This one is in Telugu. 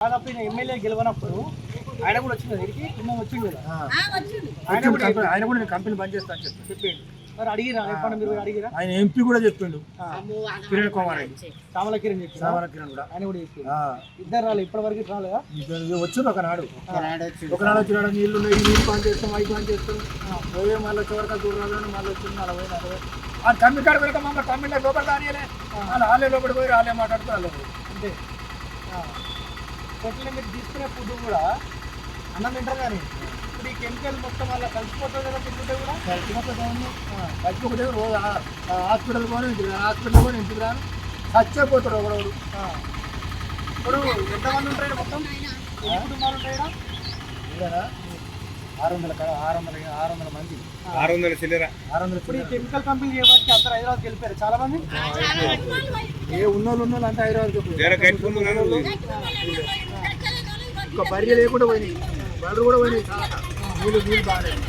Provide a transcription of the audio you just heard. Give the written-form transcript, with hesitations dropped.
దాదాపు ఎమ్మెల్యే గెలవనప్పుడు ఆయన కూడా వచ్చింది దగ్గరికి కుమ్మం వచ్చింది కదా ఆయన కూడా నేను కంపెనీ బంద్ చేస్తా అని చెప్పిండు. మరి అడిగిరా ఎప్పుడు మీరు అడిగిరా? ఆయన ఎంపీ కూడా చెప్పిండు కిరణ్ కుమార్ రెడ్డి చామల కిరణ్ చెప్పి కిరణ్ కూడా ఆయన కూడా చెప్పిండు. ఇద్దరు రాలేదు ఇప్పటి వరకు రాలేదా? వచ్చింది ఒకనాడు వచ్చినాడు నీళ్ళు ఉన్నాయి నీళ్ళు పని చేస్తాం అవి పని చేస్తాం పోయే మళ్ళీ చివరికి చూడాలని మళ్ళీ వచ్చింది 40 ఆ కమ్మి కాడ పెడతాం మమ్మల్ని కమ్మిలో లోపల రానియలే వాళ్ళు వాళ్ళే లోపలి పోయి వాళ్ళే మాట్లాడుతూ వాళ్ళే అంతే. ఎట్లా మీరు తీసుకునే ఫుడ్ కూడా అన్నం తింటారు కానీ ఇప్పుడు ఈ కెమికల్ మొత్తం అలా కలిసిపోతుంది కదా తింటుంటే కూడా కలిసిపోతే రోజు హాస్పిటల్ పోనీ ఇంటికి రాను చచ్చిపోతాడు ఒకడోడు. ఇప్పుడు ఎంతమంది ఉంటాయి మొత్తం? ఎన్ని కుటుంబాలు ఉంటాయి? 600 మంది 600 చిల్లర. ఇప్పుడు ఈ కెమికల్ కంపెనీ చేయబట్టి అందరూ హైదరాబాద్కి వెళ్ళిపోయారు చాలా మంది. ఏ ఉన్నోళ్ళు అంతా హైదరాబాద్కి ఒక బర్రె లేకుండా పోయినాయి బర్రెలు కూడా పోయినాయి చాలా నీళ్ళు బాగాలేదు.